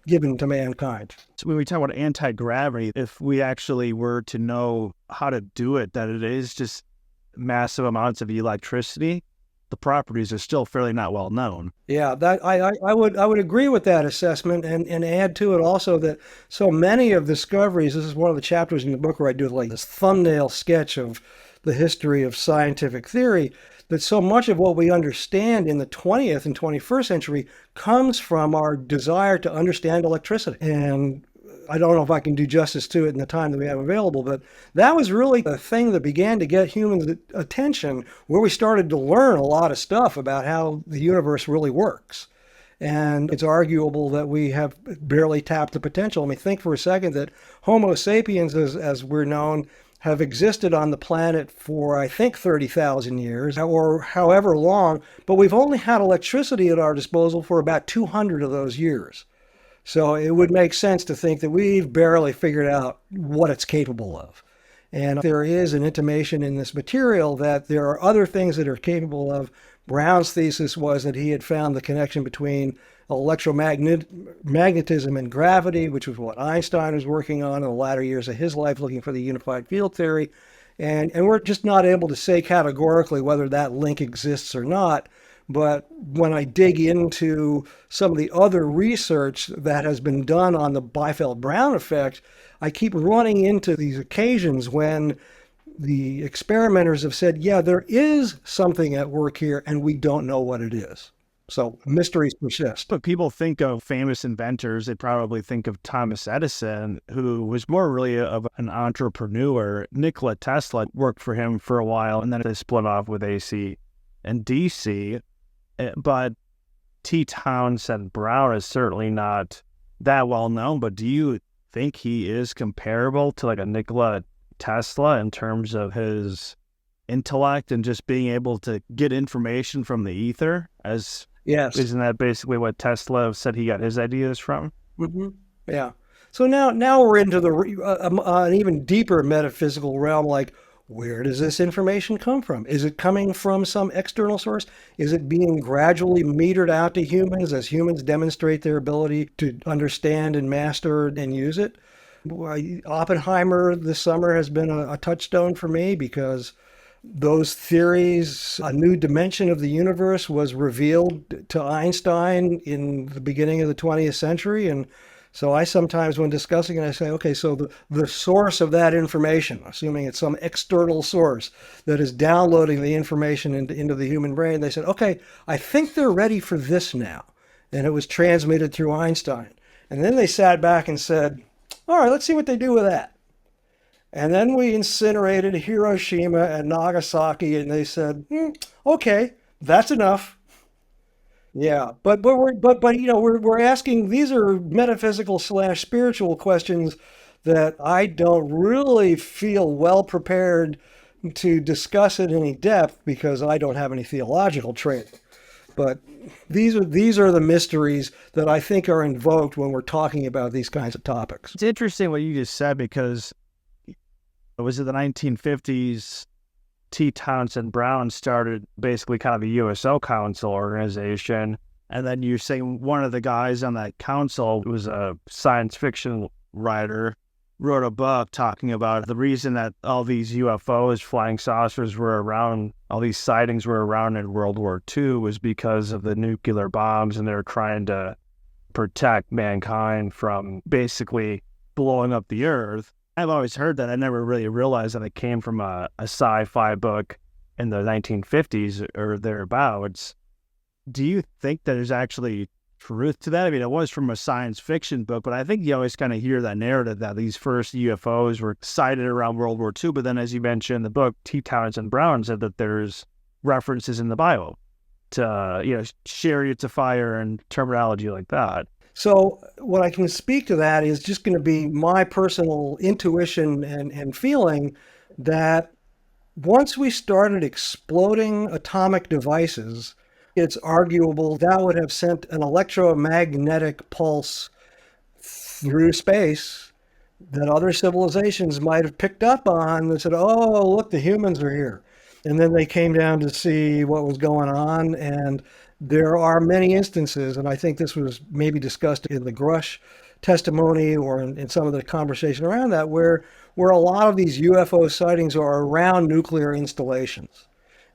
given to mankind. So when we talk about anti-gravity, if we actually were to know how to do it, that it is just massive amounts of electricity, the properties are still fairly not well known. Yeah, that I would agree with that assessment, and add to it also that so many of discoveries, this is one of the chapters in the book where I do like this thumbnail sketch of the history of scientific theory, that so much of what we understand in the 20th and 21st century comes from our desire to understand electricity. And I don't know if I can do justice to it in the time that we have available, but that was really the thing that began to get humans' attention, where we started to learn a lot of stuff about how the universe really works. And it's arguable that we have barely tapped the potential. I mean, think for a second that Homo sapiens, as we're known, have existed on the planet for, I think, 30,000 years or however long, but we've only had electricity at our disposal for about 200 of those years. So it would make sense to think that we've barely figured out what it's capable of. And there is an intimation in this material that there are other things that are capable of. Brown's thesis was that he had found the connection between electromagnetism and gravity, which was what Einstein was working on in the latter years of his life, looking for the unified field theory. And we're just not able to say categorically whether that link exists or not. But when I dig into some of the other research that has been done on the Biefeld Brown effect, I keep running into these occasions when the experimenters have said, yeah, there is something at work here, and we don't know what it is. So mysteries persist. But people think of famous inventors, they probably think of Thomas Edison, who was more really of an entrepreneur. Nikola Tesla worked for him for a while, and then they split off with AC and DC. But T. Townsend Brown is certainly not that well known, but do you think he is comparable to like a Nikola Tesla in terms of his intellect and just being able to get information from the ether? Yes. Isn't that basically what Tesla said he got his ideas from? Mm-hmm. Yeah. So now we're into an even deeper metaphysical realm, like, where does this information come from? Is it coming from some external source? Is it being gradually metered out to humans as humans demonstrate their ability to understand and master and use it? Oppenheimer this summer has been a touchstone for me, because those theories, a new dimension of the universe was revealed to Einstein in the beginning of the 20th century. And so I sometimes, when discussing it, I say, okay, so the source of that information, assuming it's some external source that is downloading the information into the human brain, they said, okay, I think they're ready for this now. And it was transmitted through Einstein. And then they sat back and said, all right, let's see what they do with that. And then we incinerated Hiroshima and Nagasaki, and they said, okay, that's enough. Yeah, but we're asking, these are metaphysical / spiritual questions that I don't really feel well prepared to discuss it in any depth because I don't have any theological training. But these are the mysteries that I think are invoked when we're talking about these kinds of topics. It's interesting what you just said, because it was in the 1950s, T. Townsend Brown started basically kind of a USO Council organization. And then you're saying one of the guys on that council was a science fiction writer, wrote a book talking about the reason that all these UFOs, flying saucers, were around, all these sightings were around in World War II, was because of the nuclear bombs, and they were trying to protect mankind from basically blowing up the Earth. I've always heard that. I never really realized that it came from a sci-fi book in the 1950s or thereabouts. Do you think that there's actually truth to that? I mean, it was from a science fiction book, but I think you always kind of hear that narrative that these first UFOs were sighted around World War II. But then, as you mentioned in the book, T. Townsend Brown said that there's references in the Bible to, chariots of fire and terminology like that. So what I can speak to that is just going to be my personal intuition and feeling that once we started exploding atomic devices, it's arguable that would have sent an electromagnetic pulse through space that other civilizations might have picked up on and said, oh, look, the humans are here. And then they came down to see what was going on. And there are many instances, and I think this was maybe discussed in the Grush testimony or in some of the conversation around that, where a lot of these UFO sightings are around nuclear installations.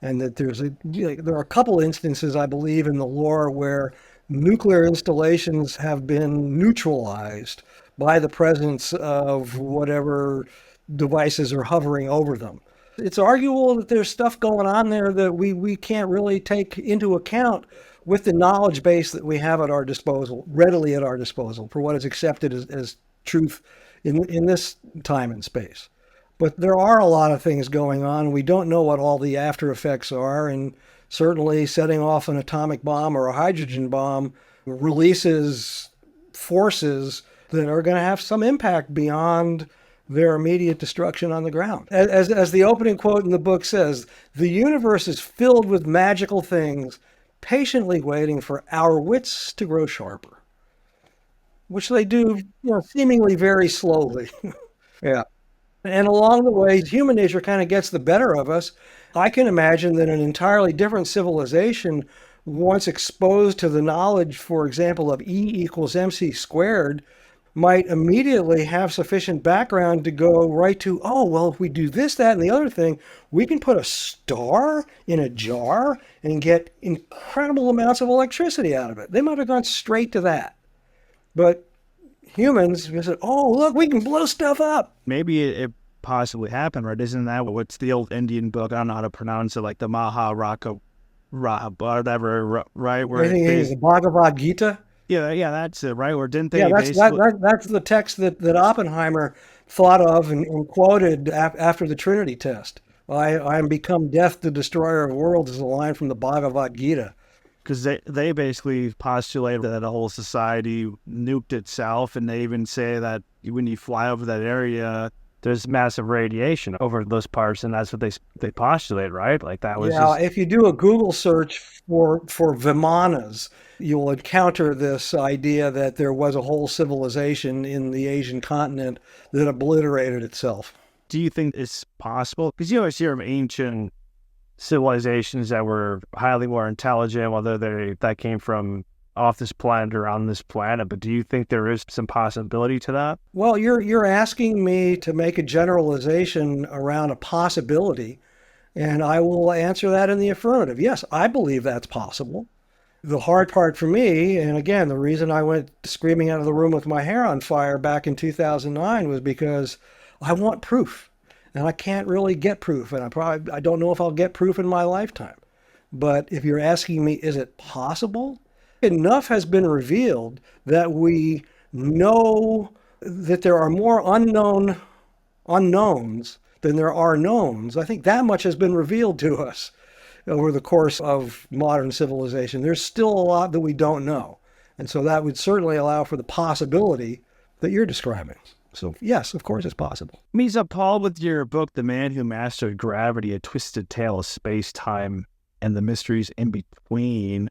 And that there are a couple instances, I believe, in the lore where nuclear installations have been neutralized by the presence of whatever devices are hovering over them. It's arguable that there's stuff going on there that we can't really take into account with the knowledge base that we have at our disposal, readily at our disposal, for what is accepted as truth in this time and space. But there are a lot of things going on. We don't know what all the after effects are, and certainly setting off an atomic bomb or a hydrogen bomb releases forces that are going to have some impact beyond their immediate destruction on the ground. As the opening quote in the book says, the universe is filled with magical things, patiently waiting for our wits to grow sharper, which they do, seemingly very slowly. Yeah. And along the way, human nature kind of gets the better of us. I can imagine that an entirely different civilization, once exposed to the knowledge, for example, of E equals MC squared, might immediately have sufficient background to go right to, oh, well, if we do this, that, and the other thing, we can put a star in a jar and get incredible amounts of electricity out of it. They might have gone straight to that. But humans said, oh, look, we can blow stuff up. Maybe it possibly happened, right? Isn't that what's the old Indian book? I don't know how to pronounce it, like the Maharaka, whatever, right? Where I think it is the Bhagavad Gita. Yeah, that's it, right? Or didn't they? Yeah, that's the text that Oppenheimer thought of and quoted after the Trinity test. I am become death, the destroyer of worlds, is a line from the Bhagavad Gita. Because they basically postulated that the whole society nuked itself, and they even say that when you fly over that area, there's massive radiation over those parts, and that's what they postulate, right? Like that was. Yeah, if you do a Google search for Vimanas, you'll encounter this idea that there was a whole civilization in the Asian continent that obliterated itself. Do you think it's possible? Because you always hear of ancient civilizations that were highly more intelligent, whether that came from off this planet or on this planet, but do you think there is some possibility to that? Well, you're asking me to make a generalization around a possibility, and I will answer that in the affirmative. Yes, I believe that's possible. The hard part for me, and again, the reason I went screaming out of the room with my hair on fire back in 2009 was because I want proof, and I can't really get proof, and I don't know if I'll get proof in my lifetime. But if you're asking me, is it possible? Enough has been revealed that we know that there are more unknowns than there are knowns. I think that much has been revealed to us over the course of modern civilization. There's still a lot that we don't know. And so that would certainly allow for the possibility that you're describing. So yes, of course it's possible. I mean, so Paul, with your book, The Man Who Mastered Gravity, A Twisted Tale of Space-Time and the Mysteries in Between,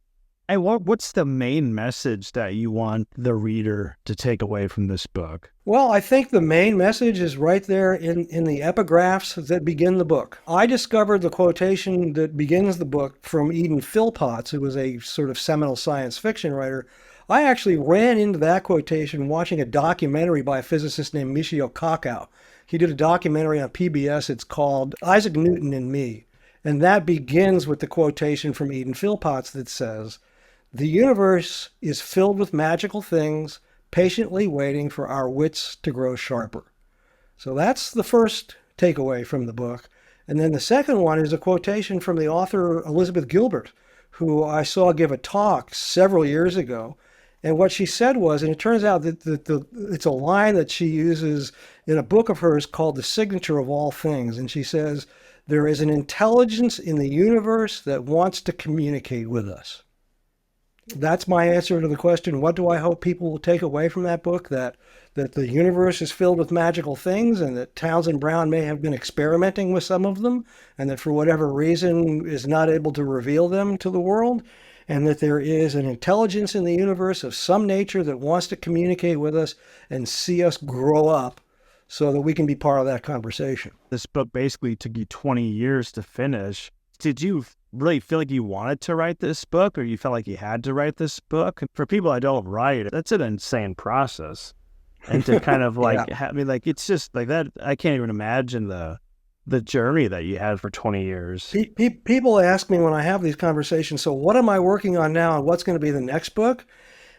what's the main message that you want the reader to take away from this book? Well, I think the main message is right there in the epigraphs that begin the book. I discovered the quotation that begins the book from Eden Philpotts, who was a sort of seminal science fiction writer. I actually ran into that quotation watching a documentary by a physicist named Michio Kaku. He did a documentary on PBS. It's called Isaac Newton and Me. And that begins with the quotation from Eden Philpotts that says, "The universe is filled with magical things, patiently waiting for our wits to grow sharper." So that's the first takeaway from the book. And then the second one is a quotation from the author Elizabeth Gilbert, who I saw give a talk several years ago. And what she said was, and it turns out that it's a line that she uses in a book of hers called The Signature of All Things. And she says, "There is an intelligence in the universe that wants to communicate with us." That's my answer to the question, what do I hope people will take away from that book? That the universe is filled with magical things, and that Townsend Brown may have been experimenting with some of them, and that for whatever reason is not able to reveal them to the world, and that there is an intelligence in the universe of some nature that wants to communicate with us and see us grow up so that we can be part of that conversation. This book basically took you 20 years to finish. Did you really feel like you wanted to write this book, or you felt like you had to write this book? For people that don't write, that's an insane process. And to kind of like, Yeah. I mean, like, it's just like that. I can't even imagine the journey that you had for 20 years. People ask me when I have these conversations, so what am I working on now and what's going to be the next book?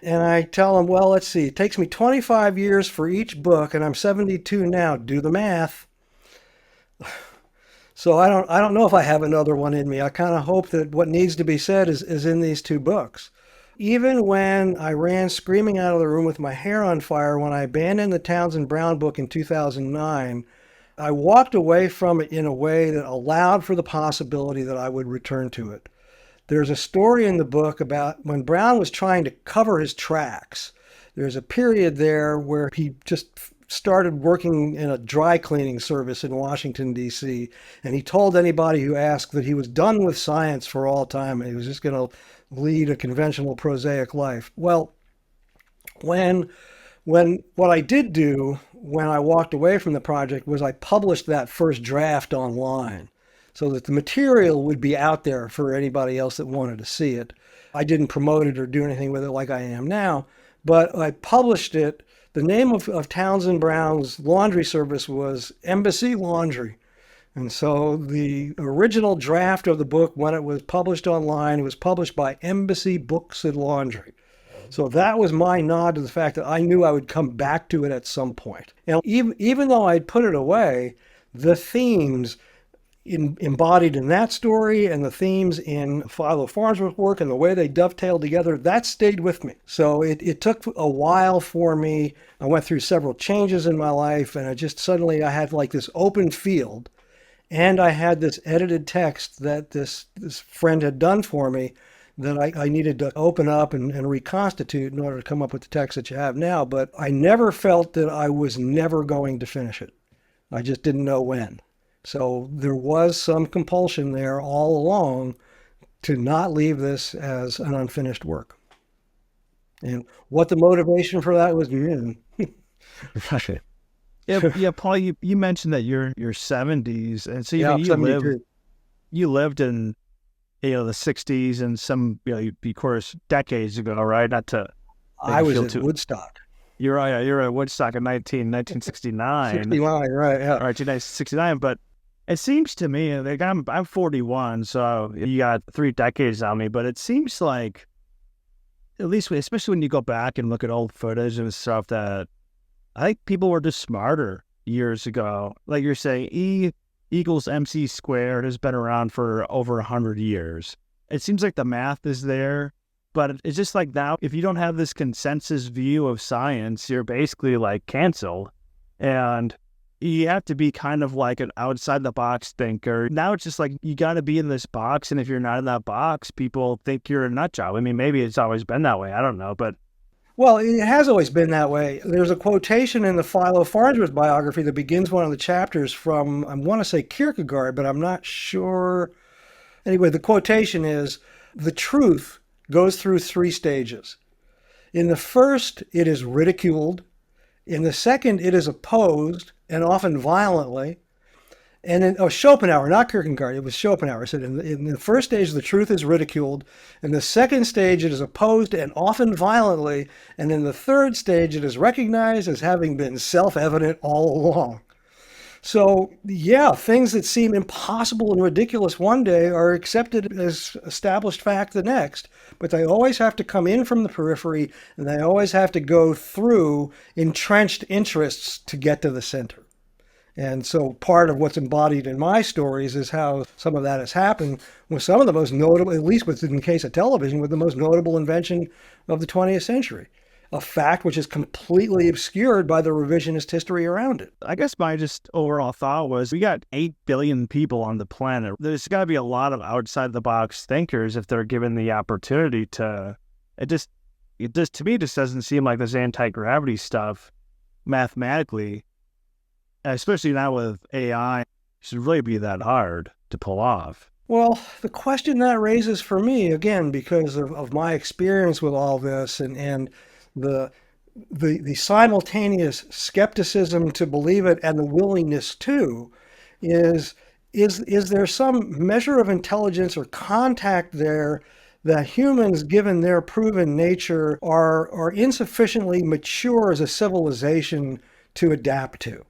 And I tell them, well, let's see, it takes me 25 years for each book, and I'm 72 now. Do the math. So I don't know if I have another one in me. I kind of hope that what needs to be said is in these two books. Even when I ran screaming out of the room with my hair on fire when I abandoned the Townsend Brown book in 2009, I walked away from it in a way that allowed for the possibility that I would return to it. There's a story in the book about when Brown was trying to cover his tracks. There's a period there where he just started working in a dry cleaning service in Washington, D.C., and he told anybody who asked that he was done with science for all time and he was just going to lead a conventional prosaic life. Well, when what I did do when I walked away from the project was I published that first draft online so that the material would be out there for anybody else that wanted to see it. I didn't promote it or do anything with it like I am now, but I published it. The name of Townsend Brown's laundry service was Embassy Laundry. And so the original draft of the book, when it was published online, it was published by Embassy Books and Laundry. So that was my nod to the fact that I knew I would come back to it at some point. And even though I'd put it away, the themes embodied in that story and the themes in Philo Farnsworth's work and the way they dovetailed together, that stayed with me. So it took a while for me. I went through several changes in my life, and I had like this open field, and I had this edited text that this friend had done for me that I needed to open up and reconstitute in order to come up with the text that you have now. But I never felt that I was never going to finish it. I just didn't know when. So there was some compulsion there all along to not leave this as an unfinished work. And what the motivation for that was, Right. Yeah, Paul, you mentioned that you're 70s, and so yeah, you lived in the 60s and some of course decades ago, right? Not to I was at Woodstock. You're at Woodstock in 1969. 69, right? Yeah. All right, 1969, but it seems to me, like I'm 41, so you got 3 decades on me, but it seems like, at least, especially when you go back and look at old footage and stuff, that I think people were just smarter years ago. Like you're saying, E equals MC squared has been around for over 100 years. It seems like the math is there, but it's just like now, if you don't have this consensus view of science, you're basically like canceled. And you have to be kind of like an outside the box thinker. Now it's just like you got to be in this box, and if you're not in that box, people think you're a nut job. I mean, maybe it's always been that way. I don't know, but Well, it has always been that way. There's a quotation in the Philo Farnsworth biography that begins one of the chapters from, I want to say Kierkegaard, but I'm not sure. Anyway, the quotation is, the truth goes through three stages. In the first, it is ridiculed. In the second, it is opposed, and often violently. And then, Schopenhauer, not Kierkegaard, it was Schopenhauer, said in the first stage, the truth is ridiculed. In the second stage, it is opposed and often violently. And in the third stage, it is recognized as having been self-evident all along. So, yeah, things that seem impossible and ridiculous one day are accepted as established fact the next, but they always have to come in from the periphery, and they always have to go through entrenched interests to get to the center. And so part of what's embodied in my stories is how some of that has happened with some of the most notable, at least within the case of television, with the most notable invention of the 20th century. A fact which is completely obscured by the revisionist history around it. I guess my just overall thought was we got 8 billion people on the planet. There's got to be a lot of outside the box thinkers if they're given the opportunity to. It just to me just doesn't seem like this anti-gravity stuff mathematically, especially now with AI, should really be that hard to pull off. Well, the question that raises for me, again, because of my experience with all this and the simultaneous skepticism to believe it and the willingness to, is there some measure of intelligence or contact there that humans, given their proven nature, are insufficiently mature as a civilization to adapt to?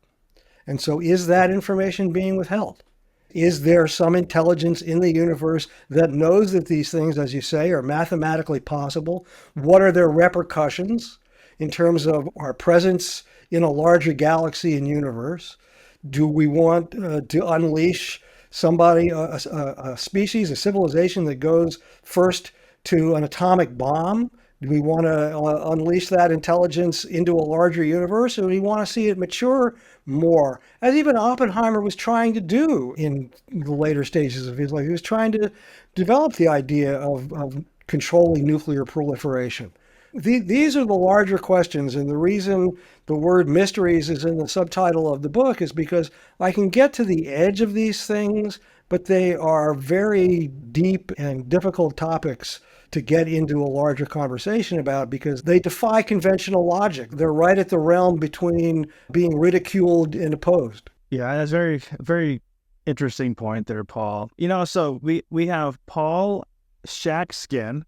And so is that information being withheld? Is there some intelligence in the universe that knows that these things, as you say, are mathematically possible? What are their repercussions in terms of our presence in a larger galaxy and universe? Do we want to unleash somebody, a species, a civilization that goes first to an atomic bomb? Do we want to unleash that intelligence into a larger universe, or do we want to see it mature more? As even Oppenheimer was trying to do in the later stages of his life. He was trying to develop the idea of controlling nuclear proliferation. These are the larger questions, and the reason the word mysteries is in the subtitle of the book is because I can get to the edge of these things, but they are very deep and difficult topics to get into a larger conversation about because they defy conventional logic. They're right at the realm between being ridiculed and opposed. Yeah, that's very, very interesting point there, Paul. So we have Paul Schatzkin,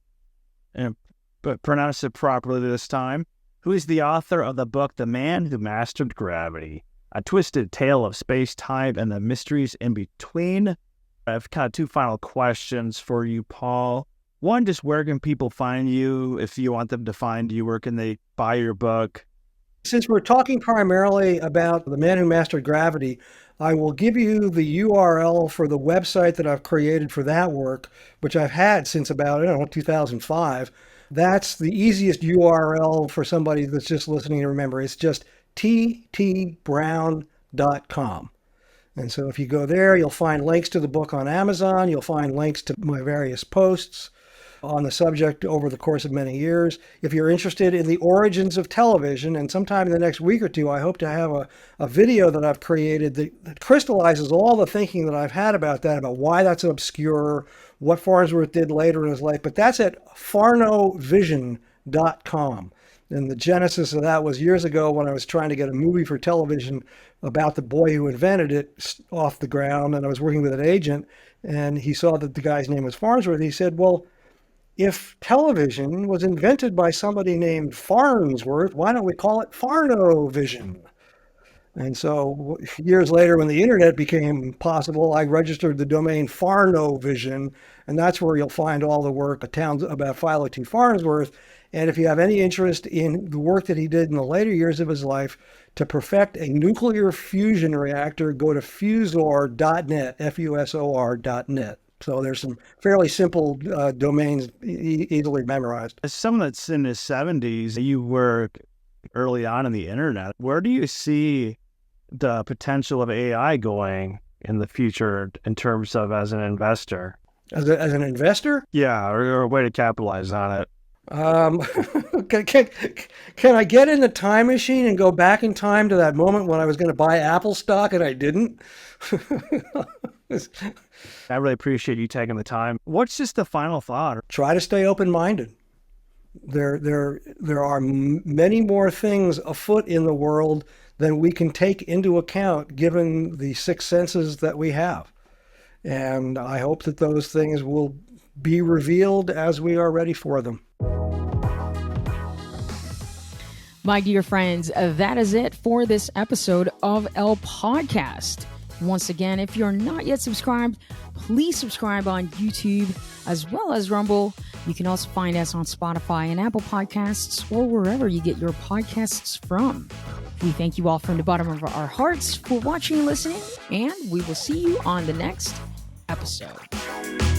but pronounce it properly this time, who is the author of the book The Man Who Mastered Gravity, A Twisted Tale of Space-Time and the Mysteries in Between. I've got two final questions for you, Paul. One, just where can people find you if you want them to find you? Where can they buy your book? Since we're talking primarily about The Man Who Mastered Gravity, I will give you the URL for the website that I've created for that work, which I've had since about, 2005. That's the easiest URL for somebody that's just listening to remember. It's just ttbrown.com. And so if you go there, you'll find links to the book on Amazon. You'll find links to my various posts on the subject over the course of many years. If you're interested in the origins of television, and sometime in the next week or two, I hope to have a video that I've created that crystallizes all the thinking that I've had about that, about why that's obscure, what Farnsworth did later in his life. But that's at farnovision.com. And the genesis of that was years ago when I was trying to get a movie for television about the boy who invented it off the ground. And I was working with an agent, and he saw that the guy's name was Farnsworth. He said, well, if television was invented by somebody named Farnsworth, why don't we call it Farnovision? And so years later, when the internet became possible, I registered the domain Farnovision, and that's where you'll find all the work about Philo T. Farnsworth. And if you have any interest in the work that he did in the later years of his life to perfect a nuclear fusion reactor, go to fusor.net, Fusor.net. So there's some fairly simple domains easily memorized. As someone that's in his 70s, you were early on in the internet. Where do you see the potential of AI going in the future in terms of as an investor? As an investor? Yeah, or a way to capitalize on it. Can, can, can I get in the time machine and go back in time to that moment when I was going to buy Apple stock and I didn't? I really appreciate you taking the time. What's just the final thought? Try to stay open-minded. There are many more things afoot in the world than we can take into account given the six senses that we have. And I hope that those things will be revealed as we are ready for them. My dear friends, that is it for this episode of El Podcast. Once again, if you're not yet subscribed, please subscribe on YouTube as well as Rumble. You can also find us on Spotify and Apple Podcasts or wherever you get your podcasts from. We thank you all from the bottom of our hearts for watching and listening, and we will see you on the next episode.